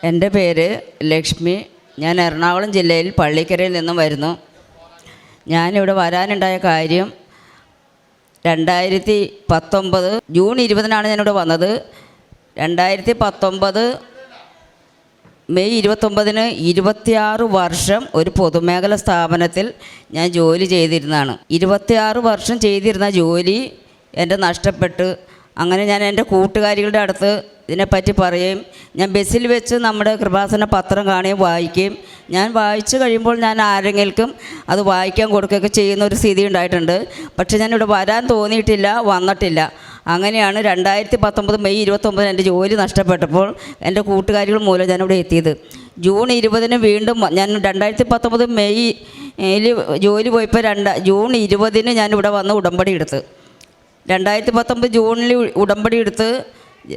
എൻ്റെ പേര് ലക്ഷ്മി. ഞാൻ എറണാകുളം ജില്ലയിൽ പള്ളിക്കരയിൽ നിന്നും വരുന്നു. ഞാനിവിടെ വരാനുണ്ടായ കാര്യം 2019 ജൂൺ 20-നാണ് ഞാനിവിടെ വന്നത്. 2019 മെയ് 29-ന് 26 വർഷം ഒരു പൊതുമേഖലാ സ്ഥാപനത്തിൽ ഞാൻ ജോലി ചെയ്തിരുന്നതാണ്. 26 വർഷം ചെയ്തിരുന്ന ജോലി എൻ്റെ നഷ്ടപ്പെട്ട്. അങ്ങനെ ഞാൻ എൻ്റെ കൂട്ടുകാരികളുടെ അടുത്ത് ഇതിനെപ്പറ്റി പറയുകയും ഞാൻ ബസ്സിൽ വെച്ച് നമ്മുടെ കൃപാസന പത്രം കാണുകയും വായിക്കുകയും ഞാൻ വായിച്ചു കഴിയുമ്പോൾ ഞാൻ ആരെങ്കിലും അത് വായിക്കാൻ കൊടുക്കുകയൊക്കെ ചെയ്യുന്ന ഒരു സ്ഥിതി ഉണ്ടായിട്ടുണ്ട്. പക്ഷേ ഞാനിവിടെ വരാൻ തോന്നിയിട്ടില്ല, വന്നിട്ടില്ല. അങ്ങനെയാണ് 2019 മെയ് 29 എൻ്റെ ജോലി നഷ്ടപ്പെട്ടപ്പോൾ എൻ്റെ കൂട്ടുകാരികൾ മൂലം ഞാനിവിടെ എത്തിയത്. ജൂൺ 20-ന് വീണ്ടും ഞാൻ 2019 മെയ്യിൽ ജോലി പോയപ്പോൾ ജൂൺ 20-ന് ഞാനിവിടെ വന്ന് ഉടമ്പടി എടുത്ത്. 2019 ജൂണിൽ ഉടമ്പടി എടുത്ത്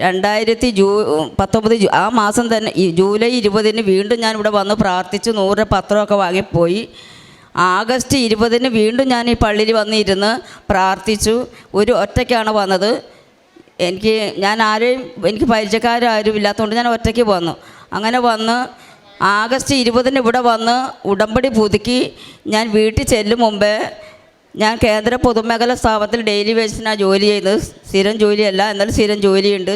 2019 ആ മാസം തന്നെ ജൂലൈ 20-ന് വീണ്ടും ഞാനിവിടെ വന്ന് പ്രാർത്ഥിച്ച് 100 പത്രമൊക്കെ വാങ്ങിപ്പോയി. ആഗസ്റ്റ് 20-ന് വീണ്ടും ഞാൻ ഈ പള്ളിയിൽ വന്നിരുന്ന് പ്രാർത്ഥിച്ചു. ഒറ്റയ്ക്കാണ് വന്നത്. എനിക്ക് പരിചയക്കാരും ഇല്ലാത്തതുകൊണ്ട് ഞാൻ ഒറ്റയ്ക്ക് വന്നു. അങ്ങനെ വന്ന് ആഗസ്റ്റ് 20-ന് ഇവിടെ വന്ന് ഉടമ്പടി പുതുക്കി ഞാൻ വീട്ടിൽ ചെല്ലും മുമ്പേ ഞാൻ കേന്ദ്ര പൊതുമേഖലാ സ്ഥാപനത്തിൽ ഡെയിലി വേജസിനാണ് ജോലി ചെയ്യുന്നത്. സ്ഥിരം ജോലിയല്ല, എന്നാലും സ്ഥിരം ജോലിയുണ്ട്.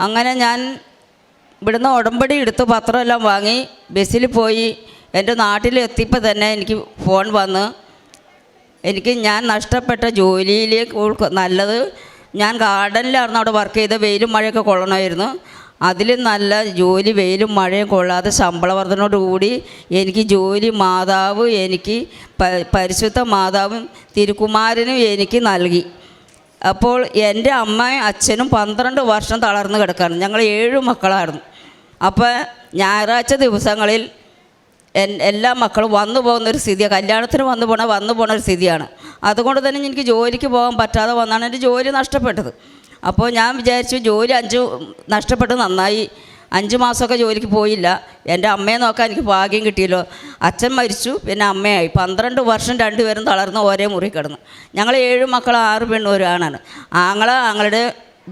അങ്ങനെ ഞാൻ ഇവിടുന്ന് ഉടമ്പടി എടുത്ത് പത്രമെല്ലാം വാങ്ങി ബസ്സിൽ പോയി. എൻ്റെ നാട്ടിലെത്തിയപ്പോൾ തന്നെ എനിക്ക് ഫോൺ വന്ന് ഞാൻ നഷ്ടപ്പെട്ട ജോലിയിലേക്ക് നല്ലത് ഞാൻ ഗാർഡനിലായിരുന്നു അവിടെ വർക്ക് ചെയ്ത്. വെയിലും മഴയൊക്കെ കൊള്ളണമായിരുന്നു. അതിലും നല്ല ജോലി വെയിലും മഴയും കൊള്ളാതെ ശമ്പള വർധനയോടുകൂടി എനിക്ക് ജോലി മാതാവ് എനിക്ക് പരിശുദ്ധ മാതാവും തിരുക്കുമാരനും എനിക്ക് നൽകി. അപ്പോൾ എൻ്റെ അമ്മയും അച്ഛനും 12 വർഷം തളർന്ന് കിടക്കാണ്. ഞങ്ങൾ 7 മക്കളായിരുന്നു. അപ്പോൾ ഞായറാഴ്ച ദിവസങ്ങളിൽ എല്ലാ മക്കളും വന്നു പോകുന്നൊരു സ്ഥിതിയാണ്. കല്യാണത്തിന് വന്നു പോണ ഒരു സ്ഥിതിയാണ്. അതുകൊണ്ട് തന്നെ എനിക്ക് ജോലിക്ക് പോകാൻ പറ്റാതെ വന്നാണ് എൻ്റെ ജോലി നഷ്ടപ്പെട്ടത്. അപ്പോൾ ഞാൻ വിചാരിച്ചു ജോലി 5 നഷ്ടപ്പെട്ട് നന്നായി. 5 മാസമൊക്കെ ജോലിക്ക് പോയില്ല. എൻ്റെ അമ്മയെ നോക്കാൻ എനിക്ക് ഭാഗ്യം കിട്ടിയല്ലോ. അച്ഛൻ മരിച്ചു, പിന്നെ അമ്മയായി. 12 വർഷം രണ്ടുപേരും തളർന്ന് ഒരേ മുറി കിടന്നു. ഞങ്ങൾ 7 മക്കൾ, 6 പെണ്ണും 1 ആണാണ്. ആങ്ങളുടെ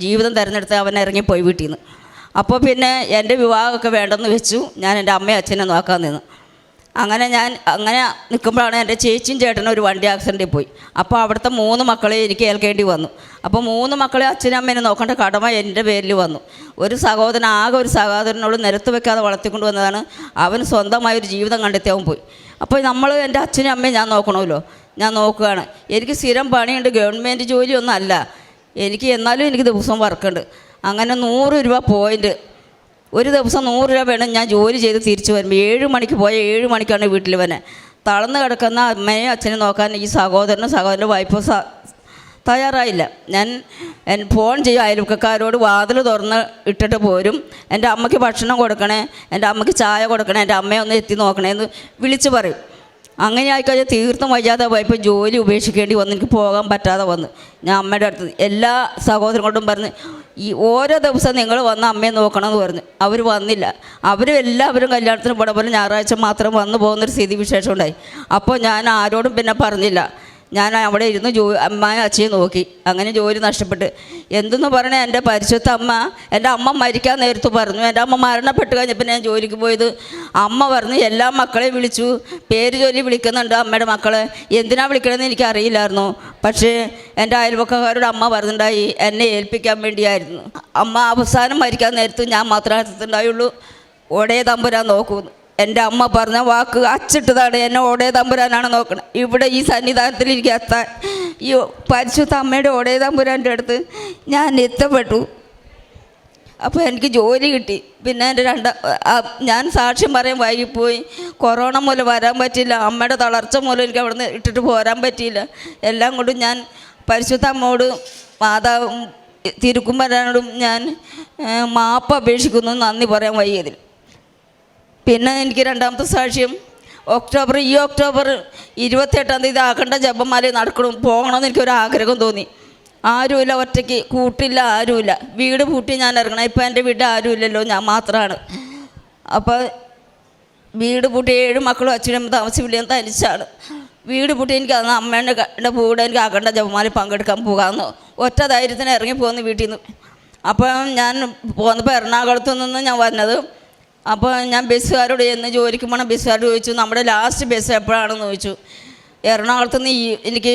ജീവിതം തിരഞ്ഞെടുത്ത് അവൻ ഇറങ്ങിപ്പോയി വീട്ടിൽ നിന്ന്. അപ്പോൾ പിന്നെ എൻ്റെ വിവാഹമൊക്കെ വേണ്ടെന്ന് വെച്ചു. ഞാൻ എൻ്റെ അമ്മയും അച്ഛനെ നോക്കാൻ നിന്നു. അങ്ങനെ നിൽക്കുമ്പോഴാണ് എൻ്റെ ചേച്ചിയും ചേട്ടനും ഒരു വണ്ടി ആക്സിഡൻറ്റിൽ പോയി. അപ്പോൾ അവിടുത്തെ 3 മക്കളെ എനിക്ക് ഏൽക്കേണ്ടി വന്നു. അപ്പോൾ 3 മക്കളെ അച്ഛനും അമ്മേനെ നോക്കേണ്ട കടമ എൻ്റെ പേരിൽ വന്നു. ഒരു സഹോദരനോട് നിരത്ത് വെക്കാതെ വളർത്തിക്കൊണ്ട് വന്നതാണ്. അവൻ സ്വന്തമായൊരു ജീവിതം കണ്ടെത്തി അവൻ പോയി. അപ്പോൾ എൻ്റെ അച്ഛനും അമ്മയും ഞാൻ നോക്കണമല്ലോ. ഞാൻ നോക്കുകയാണ്. എനിക്ക് സ്ഥിരം പണിയുണ്ട്, ഗവൺമെൻറ് ജോലിയൊന്നും അല്ല എന്നാലും എനിക്ക് ദിവസവും വർക്കുണ്ട്. അങ്ങനെ 100 രൂപ പോയിൻ്റ്, ഒരു ദിവസം 100 രൂപ വേണം ഞാൻ ജോലി ചെയ്ത് തിരിച്ചു വരുമ്പോൾ. 7 മണിക്ക് പോയ 7 മണിക്കാണ് വീട്ടിൽ വന്നെ. തളർന്ന് കിടക്കുന്ന അമ്മയും അച്ഛനും നോക്കാൻ ഈ സഹോദരൻ്റെ വൈഫ് തയ്യാറായില്ല. ഞാൻ ഫോൺ ചെയ്യും അയൽവക്കക്കാരോട്, വാതിൽ തുറന്ന് ഇട്ടിട്ട് പോരും. എൻ്റെ അമ്മയ്ക്ക് ഭക്ഷണം കൊടുക്കണേ, എൻ്റെ അമ്മയ്ക്ക് ചായ കൊടുക്കണേ, എൻ്റെ അമ്മയെ ഒന്ന് എത്തി നോക്കണേ എന്ന് വിളിച്ച് പറയും. അങ്ങനെ ആയിക്കഴിഞ്ഞാൽ തീർത്തും വയ്യാതെ പോയപ്പോൾ ജോലി ഉപേക്ഷിക്കേണ്ടി വന്ന് എനിക്ക് പോകാൻ പറ്റാതെ വന്ന് ഞാൻ അമ്മയുടെ അടുത്ത് എല്ലാ സഹോദരങ്ങളോടും പറഞ്ഞ് ഓരോ ദിവസം നിങ്ങൾ വന്ന് അമ്മയെ നോക്കണമെന്ന് പറഞ്ഞു. അവർ വന്നില്ല. എല്ലാവരും കല്യാണത്തിന് പോണ പോലെ ഞായറാഴ്ച മാത്രം വന്നു പോകുന്നൊരു സ്ഥിതി വിശേഷം ഉണ്ടായി. അപ്പോൾ ഞാൻ ആരോടും പിന്നെ പറഞ്ഞില്ല. ഞാൻ അവിടെ ഇരുന്ന് അമ്മയും അച്ഛയും നോക്കി. അങ്ങനെ ജോലി നഷ്ടപ്പെട്ട് എന്തെന്ന് പറഞ്ഞാൽ എൻ്റെ അമ്മ മരിക്കാൻ നേരത്ത് പറഞ്ഞു. എൻ്റെ അമ്മ മരണപ്പെട്ട് കഴിഞ്ഞപ്പോൾ ഞാൻ ജോലിക്ക് പോയത്. അമ്മ പറഞ്ഞു എല്ലാ മക്കളെയും വിളിച്ചു, പേര് ചൊല്ലി വിളിക്കുന്നുണ്ട് അമ്മയുടെ മക്കളെ. എന്തിനാണ് വിളിക്കണമെന്ന് എനിക്കറിയില്ലായിരുന്നു. പക്ഷേ എൻ്റെ അയൽവക്കക്കാരോട് അമ്മ പറഞ്ഞിട്ടുണ്ടായി എന്നെ ഏൽപ്പിക്കാൻ വേണ്ടിയായിരുന്നു. അമ്മ അവസാനം മരിക്കാൻ നേരത്ത് ഞാൻ മാത്രമേ അടുത്തുണ്ടായുള്ളൂ. ഓടേ തമ്പുരാൻ നോക്കുമെന്ന് എൻ്റെ അമ്മ പറഞ്ഞ വാക്ക് അച്ചിട്ടതാണ്. എന്നെ ഓടേ തമ്പുരാനാണ് നോക്കണം. ഇവിടെ ഈ സന്നിധാനത്തിലിരിക്കുക എത്താൻ ഈ പരിശുദ്ധ അമ്മയുടെ ഓടേ തമ്പുരാൻ്റെ അടുത്ത് ഞാൻ എത്തപ്പെട്ടു. അപ്പോൾ എനിക്ക് ജോലി കിട്ടി. പിന്നെ ഞാൻ സാക്ഷ്യം പറയാൻ വൈകിപ്പോയി. കൊറോണ മൂലം വരാൻ പറ്റിയില്ല. അമ്മയുടെ തളർച്ച മൂലം എനിക്ക് അവിടെ നിന്ന് ഇട്ടിട്ട് പോരാൻ പറ്റിയില്ല. എല്ലാം കൊണ്ടും ഞാൻ പരിശുദ്ധ അമ്മയോട് മാതാവും തിരുക്കുമാരനോടും ഞാൻ മാപ്പ് അപേക്ഷിക്കുന്നു, നന്ദി പറയാൻ വൈകിയതിൽ. പിന്നെ എനിക്ക് രണ്ടാമത്തെ സാക്ഷ്യം ഈ ഒക്ടോബർ 28-ാം തീയതി അഖണ്ഡ ജപമാല പോകണമെന്ന് എനിക്കൊരാഗ്രഹം തോന്നി. ആരുമില്ല, ഒറ്റയ്ക്ക്, കൂട്ടില്ല, ആരുമില്ല. വീട് പൂട്ടി ഞാൻ ഇറങ്ങണം. ഇപ്പോൾ എൻ്റെ വീട്ടിൽ ആരുമില്ലല്ലോ, ഞാൻ മാത്രമാണ്. അപ്പോൾ വീട് പൂട്ടി 7 മക്കളും അച്ഛനും താമസിപ്പില്ല, തനിച്ചാണ്. വീട് പൂട്ടി എനിക്ക് അമ്മേൻ്റെ കൂടെ എനിക്ക് അഖണ്ഡ ജപമാല പങ്കെടുക്കാൻ പോകാമെന്ന് ഒറ്റ ധൈര്യത്തിന് ഇറങ്ങിപ്പോകുന്നു വീട്ടിൽ നിന്ന്. അപ്പം ഞാൻ പോന്നപ്പോൾ എറണാകുളത്തു നിന്ന് ഞാൻ വന്നത് അപ്പോൾ ഞാൻ ബസ്സുകാരോട് എന്ന് ജോലിക്ക് പോകണം ബസ്സുകാരോട് ചോദിച്ചു നമ്മുടെ ലാസ്റ്റ് ബസ് എപ്പോഴാണെന്ന് ചോദിച്ചു. എറണാകുളത്ത് നിന്ന് എനിക്ക്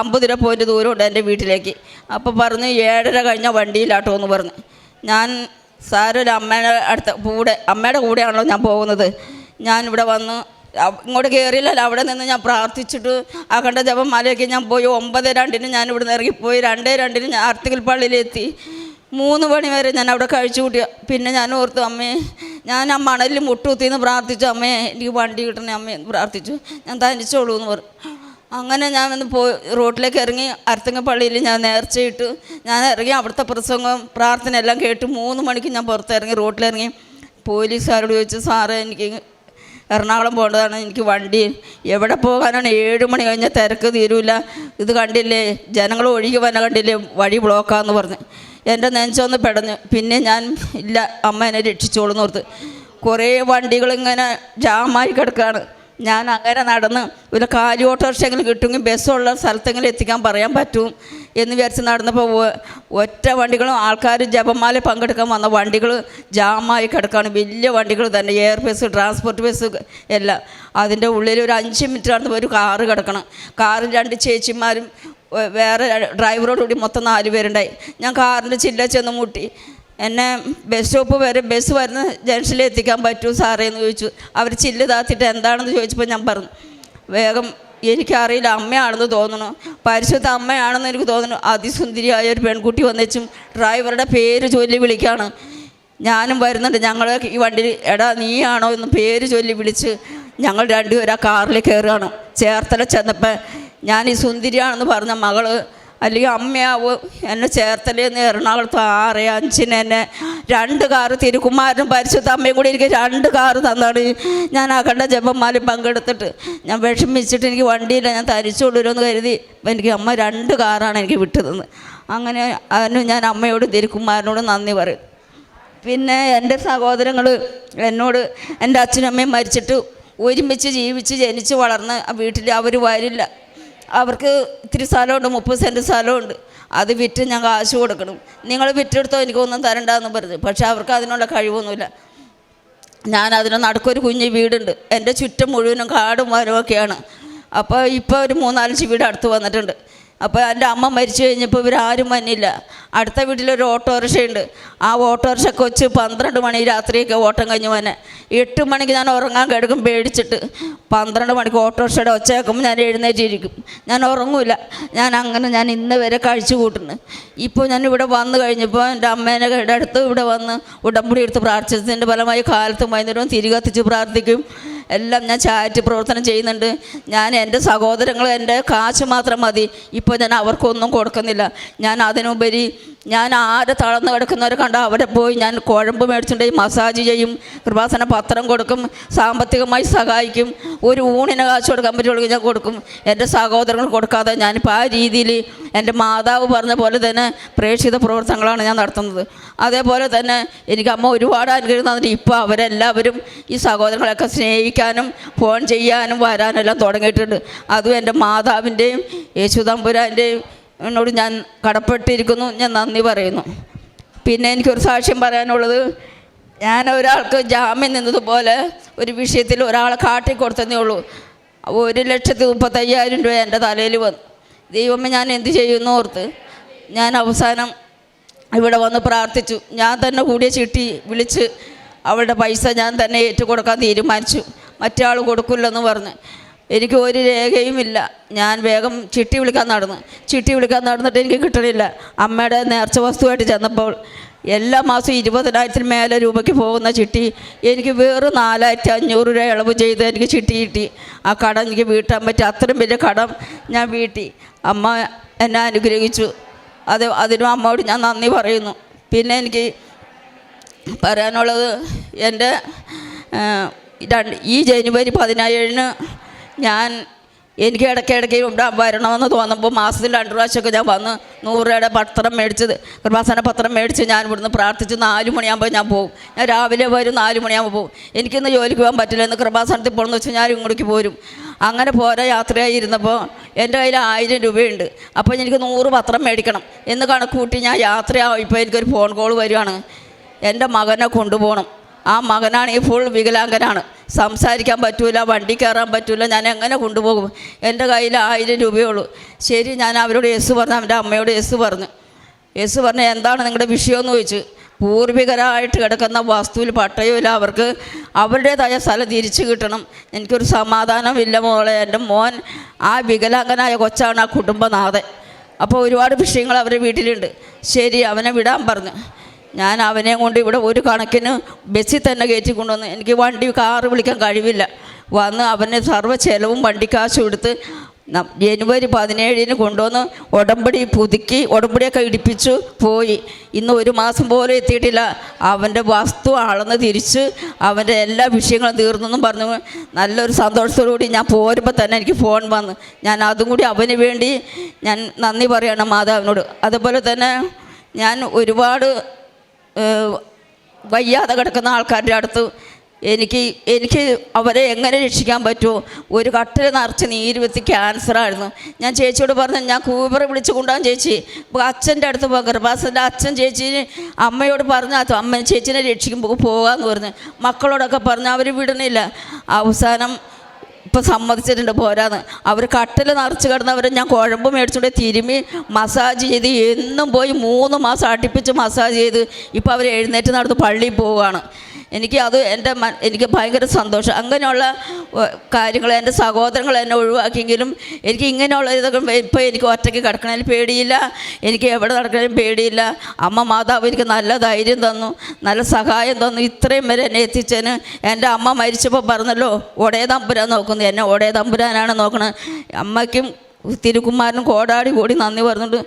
50 രൂപ പോയിൻ്റ് ദൂരമുണ്ട് എൻ്റെ വീട്ടിലേക്ക്. അപ്പോൾ പറഞ്ഞു 7:30 കഴിഞ്ഞാൽ വണ്ടിയിലാട്ടോ എന്ന് പറഞ്ഞു. ഞാൻ സാരമില്ല, അമ്മയുടെ കൂടെയാണല്ലോ ഞാൻ പോകുന്നത്. ഞാനിവിടെ വന്ന് ഇങ്ങോട്ട് കയറിയില്ലല്ലോ, അവിടെ നിന്ന് ഞാൻ പ്രാർത്ഥിച്ചിട്ട് അഖണ്ഡ ജപമാലയ്ക്ക് ഞാൻ പോയി. 9:02 ഞാൻ ഇവിടെ നിന്ന് ഇറങ്ങിപ്പോയി. 2:02 ഞാൻ അർത്തികൽ പള്ളിയിലെത്തി. 3 മണി വരെ ഞാൻ അവിടെ കഴിച്ചു കൂട്ടിയ. പിന്നെ ഞാൻ ഓർത്തു, അമ്മേ ഞാൻ ആ മണലിൽ മുട്ടുകുത്തിന്ന് പ്രാർത്ഥിച്ചു, അമ്മേ എനിക്ക് വണ്ടി കിട്ടണേ അമ്മേ എന്ന് പ്രാർത്ഥിച്ചു. ഞാൻ തനിച്ചോളൂ എന്ന് പറഞ്ഞു. അങ്ങനെ ഞാൻ ഒന്ന് റോട്ടിലേക്ക് ഇറങ്ങി. അർത്തിങ്കൽ പള്ളിയിൽ ഞാൻ നേർച്ചയിട്ട് ഞാൻ ഇറങ്ങി. അവിടുത്തെ പ്രസംഗം പ്രാർത്ഥന എല്ലാം കേട്ട് 3 മണിക്ക് ഞാൻ പുറത്തിറങ്ങി, റോട്ടിലിറങ്ങി. പോലീസുകാരോട് ചോദിച്ചു, സാറേ എനിക്ക് എറണാകുളം പോകേണ്ടതാണ്, എനിക്ക് വണ്ടി എവിടെ പോകാനാണ്, 7 മണി കഴിഞ്ഞാൽ തിരക്ക് തീരൂല, ഇത് കണ്ടില്ലേ ജനങ്ങൾ ഒഴുകി വന്ന കണ്ടില്ലേ, വഴി ബ്ലോക്കാന്ന് പറഞ്ഞു. എൻ്റെ നെഞ്ചൊന്ന് പെടഞ്ഞു. പിന്നെ ഞാൻ ഇല്ല, അമ്മ എന്നെ രക്ഷിച്ചോളൂന്ന് ഓർത്ത്. കുറേ വണ്ടികളിങ്ങനെ ജാമായി കിടക്കുകയാണ്. ഞാൻ അങ്ങനെ നടന്ന് ഒരു കാലി ഓട്ടോറിക്ഷയെങ്കിലും കിട്ടുമെങ്കിൽ ബസ്സുള്ള സ്ഥലത്തെങ്കിലും എത്തിക്കാൻ പറയാൻ പറ്റും എന്ന് വിചാരിച്ച് നടന്നപ്പോൾ ഒറ്റ വണ്ടികളും ആൾക്കാർ ജപമാല പങ്കെടുക്കാൻ വന്ന വണ്ടികൾ ജാമായി കിടക്കുകയാണ്. വലിയ വണ്ടികൾ തന്നെ, എയർ ബസ്, ട്രാൻസ്പോർട്ട് ബസ് എല്ലാം. അതിൻ്റെ ഉള്ളിൽ ഒരു 5 മിനിറ്റ് നടന്നപ്പോൾ ഒരു കാറ് കിടക്കണം. കാറിൽ 2 ചേച്ചിമാരും വേറെ ഡ്രൈവറോടുകൂടി മൊത്തം 4 പേരുണ്ടായി. ഞാൻ കാറിൻ്റെ ചില്ല ചെന്ന് മുട്ടി. എന്നെ ബസ് സ്റ്റോപ്പ് വരെ ബസ് വരുന്ന ജംഗ്ഷനിൽ എത്തിക്കാൻ പറ്റുമോ സാറേ എന്ന് ചോദിച്ചു. അവർ ചില്ല് താത്തിട്ട് എന്താണെന്ന് ചോദിച്ചപ്പോൾ ഞാൻ പറഞ്ഞു, വേഗം എനിക്കറിയില്ല, അമ്മയാണെന്ന് തോന്നുന്നു, പരിശുദ്ധ അമ്മയാണെന്ന് എനിക്ക് തോന്നുന്നു. അതിസുന്ദരിയായ ഒരു പെൺകുട്ടി വന്നേച്ചും ഡ്രൈവറുടെ പേര് ചൊല്ലി വിളിക്കുകയാണ്. ഞാനും വരുന്നുണ്ട്. ഞങ്ങൾ ഈ വണ്ടി എടാ നീയാണോ എന്ന് പേര് ചൊല്ലി വിളിച്ച് ഞങ്ങൾ 2 പേരും ആ കാറിൽ കയറുകയാണ്. ചേർത്തല ചെന്നപ്പോൾ ഞാൻ ഈ സുന്ദരിയാണെന്ന് പറഞ്ഞ മകള് അല്ലെങ്കിൽ അമ്മയാവും എന്നെ ചേർത്തലേന്ന് എറണാകുളത്ത് 6:05 എന്നെ 2 കാറ് തിരുക്കുമാരനും പരിശുദ്ധ അമ്മയും കൂടി എനിക്ക് 2 കാറ് തന്നാണ്. ഞാൻ അഖണ്ഡ ജപമാല പങ്കെടുത്തിട്ട് ഞാൻ വിഷമിച്ചിട്ട് എനിക്ക് വണ്ടിയില്ല, ഞാൻ തരിച്ചുകൊണ്ടുവരുമെന്ന് കരുതി എനിക്ക് അമ്മ 2 കാറാണ് എനിക്ക് വിട്ടതെന്ന്. അങ്ങനെ അതിന് ഞാൻ അമ്മയോട് തിരുക്കുമാരനോട് നന്ദി പറയും. പിന്നെ എൻ്റെ സഹോദരങ്ങൾ എന്നോട്, എൻ്റെ അച്ഛനും അമ്മയും മരിച്ചിട്ട് ഒരുമിച്ച് ജീവിച്ച് ജനിച്ച് വളർന്ന് വീട്ടിൽ അവർ വരില്ല. അവർക്ക് ഇത്തിരി സ്ഥലമുണ്ട്, 30 സെൻറ്റ് സ്ഥലമുണ്ട്. അത് വിറ്റ് ഞാൻ കാശ് കൊടുക്കണം, നിങ്ങൾ വിറ്റെടുത്തോ എനിക്കൊന്നും തരണ്ടെന്ന് പറഞ്ഞു. പക്ഷേ അവർക്ക് അതിനുള്ള കഴിവൊന്നുമില്ല. ഞാൻ അതിന് നടുക്കൊരു കുഞ്ഞ് വീടുണ്ട്. എൻ്റെ ചുറ്റും മുഴുവനും കാടും മരമൊക്കെയാണ്. അപ്പോൾ ഇപ്പോൾ ഒരു 3-4 വീട് അടുത്ത് വന്നിട്ടുണ്ട്. അപ്പോൾ എൻ്റെ അമ്മ മരിച്ചു കഴിഞ്ഞപ്പോൾ ഇവരാരും വന്നില്ല. അടുത്ത വീട്ടിലൊരു ഓട്ടോറിക്ഷയുണ്ട്. ആ ഓട്ടോറിക്ഷ കൊച്ച് 12 മണി രാത്രിയൊക്കെ ഓട്ടം കഴിഞ്ഞ് വന്നെ. 8 മണിക്ക് ഞാൻ ഉറങ്ങാൻ കിടക്കും പേടിച്ചിട്ട്. 12 മണിക്ക് ഓട്ടോറിക്ഷയുടെ ഒച്ച കേൾക്കുമ്പോൾ ഞാൻ എഴുന്നേറ്റിരിക്കും, ഞാൻ ഉറങ്ങൂല. ഞാൻ ഇന്ന് വരെ കഴിച്ചു കൂട്ടുന്നു. ഇപ്പോൾ ഞാൻ ഇവിടെ വന്നു കഴിഞ്ഞപ്പോൾ എൻ്റെ അമ്മേനെ അടുത്ത് ഇവിടെ വന്ന് ഉടമ്പടി എടുത്ത് പ്രാർത്ഥിച്ചതിൻ്റെ ഫലമായി കാലത്തും വൈകുന്നേരവും തിരികത്തിച്ച് പ്രാർത്ഥിക്കും. എല്ലാം ഞാൻ ചാരിറ്റി പ്രവർത്തനം ചെയ്യുന്നുണ്ട്. ഞാൻ എൻ്റെ സഹോദരങ്ങൾ എൻ്റെ കാശ് മാത്രം മതി. ഇപ്പോൾ ഞാൻ അവർക്കൊന്നും കൊടുക്കുന്നില്ല. ഞാൻ അതിനുപരി ഞാൻ ആരെ തളർന്ന് കിടക്കുന്നവരെ കണ്ട അവിടെ പോയി ഞാൻ കുഴമ്പ് മേടിച്ചിട്ടുണ്ടെങ്കിൽ മസാജ് ചെയ്യും, കൃപാസന പത്രം കൊടുക്കും, സാമ്പത്തികമായി സഹായിക്കും. ഒരു ഊണിന് കാശ് കൊടുക്കാൻ പറ്റുള്ളൂ ഞാൻ കൊടുക്കും. എൻ്റെ സഹോദരങ്ങൾ കൊടുക്കാതെ ഞാനിപ്പോൾ ആ രീതിയിൽ എൻ്റെ മാതാവ് പറഞ്ഞ പോലെ തന്നെ പ്രേക്ഷിത പ്രവർത്തനങ്ങളാണ് ഞാൻ നടത്തുന്നത്. അതേപോലെ തന്നെ എനിക്ക് അമ്മ ഒരുപാട് അനുഗ്രഹം തന്നിട്ട് ഇപ്പോൾ അവരെല്ലാവരും ഈ സഹോദരങ്ങളെയൊക്കെ സ്നേഹിക്കാനും ഫോൺ ചെയ്യാനും വരാനും എല്ലാം തുടങ്ങിയിട്ടുണ്ട്. അതും എൻ്റെ മാതാവിൻ്റെയും യേശുദമ്പുരാൻ്റെയും എന്നോട് ഞാൻ കടപ്പെട്ടിരിക്കുന്നു. ഞാൻ നന്ദി പറയുന്നു. പിന്നെ എനിക്കൊരു സാക്ഷ്യം പറയാനുള്ളത്, ഞാൻ ഒരാൾക്ക് ജാമ്യം നിന്നതുപോലെ ഒരു വിഷയത്തിൽ ഒരാളെ കാട്ടിക്കൊടുത്തതേ ഉള്ളൂ. 1,35,000 രൂപ എൻ്റെ തലയിൽ വന്നു. ദൈവമേ ഞാൻ എന്ത് ചെയ്യുന്നു ഓർത്ത് ഞാൻ അവസാനം ഇവിടെ വന്ന് പ്രാർത്ഥിച്ചു. ഞാൻ തന്നെ കൂടിയ ചിട്ടി വിളിച്ച് അവളുടെ പൈസ ഞാൻ തന്നെ ഏറ്റുകൊടുക്കാൻ തീരുമാനിച്ചു. മറ്റേ ആൾ കൊടുക്കില്ലെന്ന് പറഞ്ഞ്. എനിക്ക് ഒരു രേഖയുമില്ല. ഞാൻ വേഗം ചിട്ടി വിളിക്കാൻ നടന്നിട്ട് എനിക്ക് കിട്ടണില്ല. അമ്മയുടെ നേർച്ച വസ്തുവായിട്ട് ചെന്നപ്പോൾ എല്ലാ മാസവും 20,000 മേലെ രൂപയ്ക്ക് പോകുന്ന ചിട്ടി എനിക്ക് വെറും 4,500 രൂപ ഇളവ് ചെയ്ത് എനിക്ക് ചിട്ടി കിട്ടി. ആ കടം എനിക്ക് വീട്ടാൻ പറ്റി. അത്രയും വലിയ കടം ഞാൻ വീട്ടി. അമ്മ എന്നെ അനുഗ്രഹിച്ചു. അതിനും അമ്മയോട് ഞാൻ നന്ദി പറയുന്നു. പിന്നെ എനിക്ക് പറയാനുള്ളത്, എൻ്റെ ഈ ജനുവരി 17-ന് എനിക്ക് ഇടയ്ക്കിടയ്ക്ക് ഇവിടെ വരണമെന്ന് തോന്നുമ്പോൾ മാസത്തിൽ 2 പ്രാവശ്യമൊക്കെ ഞാൻ വന്ന് 100 രൂപയുടെ പത്രം മേടിച്ചത്, കൃപാസന പത്രം മേടിച്ച് ഞാൻ ഇവിടുന്ന് പ്രാർത്ഥിച്ച് 4 മണിയാകുമ്പോൾ ഞാൻ പോകും. ഞാൻ രാവിലെ വരും, 4 മണിയാകുമ്പോൾ പോകും. എനിക്കിന്ന് ജോലിക്ക് പോകാൻ പറ്റില്ല, ഇന്ന് കൃപാസനത്തിൽ പോകണമെന്ന് വെച്ചാൽ ഞാൻ ഇങ്ങോട്ടേക്ക് പോരും. അങ്ങനെ പോരാ യാത്രയായി ഇരുന്നപ്പോൾ എൻ്റെ കയ്യിൽ 1000 രൂപയുണ്ട്. അപ്പോൾ എനിക്ക് 100 പത്രം മേടിക്കണം എന്ന് കണക്ക് കൂട്ടി ഞാൻ യാത്രയാവും. ഇപ്പോൾ എനിക്കൊരു ഫോൺ കോൾ വരികയാണ്, എൻ്റെ മകനെ കൊണ്ടുപോകണം. ആ മകനാണെങ്കിൽ ഫുൾ വികലാംഗനാണ്, സംസാരിക്കാൻ പറ്റൂല, വണ്ടി കയറാൻ പറ്റൂല. ഞാൻ എങ്ങനെ കൊണ്ടുപോകും? എൻ്റെ കയ്യിൽ 1000 രൂപയുള്ളൂ. ശരി, ഞാൻ അവരോട് യേസ് പറഞ്ഞു, അവൻ്റെ അമ്മയോട് യേസ് പറഞ്ഞു. യേസ് പറഞ്ഞ് എന്താണ് നിങ്ങളുടെ വിഷയമെന്ന് ചോദിച്ചു. പൂർവികരായിട്ട് കിടക്കുന്ന വസ്തുവിൽ പട്ടയമില്ല, അവർക്ക് അവരുടേതായ സ്ഥലം തിരിച്ചു കിട്ടണം. എനിക്കൊരു സമാധാനമില്ല മോളെ. എൻ്റെ മോൻ ആ വികലാംഗനായ കൊച്ചാണ് ആ കുടുംബനാഥൻ. അപ്പോൾ ഒരുപാട് വിഷയങ്ങൾ അവരുടെ വീട്ടിലുണ്ട്. ശരി, അവനെ വിടാൻ പറഞ്ഞു. ഞാൻ അവനെ കൊണ്ട് ഇവിടെ ഒരു കണക്കിന് ബസ്സിൽ തന്നെ കയറ്റി കൊണ്ടുവന്ന്, എനിക്ക് വണ്ടി കാറ് വിളിക്കാൻ കഴിവില്ല. വന്ന് അവനെ സർവ്വ ചെലവും വണ്ടിക്കാശും എടുത്ത് ജനുവരി 17 കൊണ്ടുവന്ന് ഉടമ്പടി പുതുക്കി ഉടമ്പടിയൊക്കെ ഇടിപ്പിച്ചു പോയി. ഇന്ന് 1 മാസം പോലും എത്തിയിട്ടില്ല. അവൻ്റെ വസ്തു അളന്ന് തിരിച്ച് അവൻ്റെ എല്ലാ വിഷയങ്ങളും തീർന്നെന്നും പറഞ്ഞു നല്ലൊരു സന്തോഷത്തോടുകൂടി ഞാൻ പോരുമ്പോൾ തന്നെ എനിക്ക് ഫോൺ വന്നു. ഞാൻ അതും കൂടി അവന് വേണ്ടി ഞാൻ നന്ദി പറയണം മാതാവിനോട്. അതുപോലെ തന്നെ ഞാൻ ഒരുപാട് വയ്യാതെ കിടക്കുന്ന ആൾക്കാരുടെ അടുത്ത് എനിക്ക് അവരെ എങ്ങനെ രക്ഷിക്കാൻ പറ്റുമോ? ഒരു കട്ടിൽ നിറച്ച് നീര് വെച്ച് ക്യാൻസറായിരുന്നു. ഞാൻ ചേച്ചിയോട് പറഞ്ഞു, ഞാൻ കൂബർ വിളിച്ച് കൊണ്ടുപോകാൻ ചേച്ചി. ഇപ്പോൾ അച്ഛൻ്റെ അടുത്ത് പോകാൻ ഗർഭാസൻ്റെ അച്ഛൻ ചേച്ചീനെ അമ്മയോട് പറഞ്ഞു, അമ്മ ചേച്ചീനെ രക്ഷിക്കുമ്പോൾ പോകാമെന്ന് പറഞ്ഞു. മക്കളോടൊക്കെ പറഞ്ഞു, അവർ വിടണില്ല. അവസാനം ഇപ്പം സമ്മതിച്ചിട്ടുണ്ട് പോരാന്ന്. അവർ കട്ടിൽ നിറച്ച് കിടന്നവരെ ഞാൻ കുഴമ്പ് മേടിച്ചുകൊണ്ട് തിരുമ്മി മസാജ് ചെയ്ത് എന്നും പോയി 3 മാസം അടുപ്പിച്ച് മസാജ് ചെയ്ത് ഇപ്പോൾ അവർ എഴുന്നേറ്റ് നടന്ന് പള്ളിയിൽ പോവുകയാണ്. എനിക്ക് ഭയങ്കര സന്തോഷം. അങ്ങനെയുള്ള കാര്യങ്ങൾ എൻ്റെ സഹോദരങ്ങൾ എന്നെ ഒഴിവാക്കിയെങ്കിലും എനിക്ക് ഇങ്ങനെയുള്ള ഇതൊക്കെ ഇപ്പോൾ എനിക്ക് ഒറ്റയ്ക്ക് കിടക്കണതിൽ പേടിയില്ല, എനിക്ക് എവിടെ നടക്കണേലും പേടിയില്ല. അമ്മ മാതാവ് എനിക്ക് നല്ല ധൈര്യം തന്നു, നല്ല സഹായം തന്നു. ഇത്രയും വരെ എന്നെ എത്തിച്ചതിന് എൻ്റെ അമ്മ മരിച്ചപ്പോൾ പറഞ്ഞല്ലോ ഒടേ തമ്പുരാൻ നോക്കുന്നു, എന്നെ ഒടേ തമ്പുരാനാണ് നോക്കണത്. അമ്മയ്ക്കും തിരുക്കുമാരനും കോടാടി കൂടി നന്ദി പറഞ്ഞിട്ട്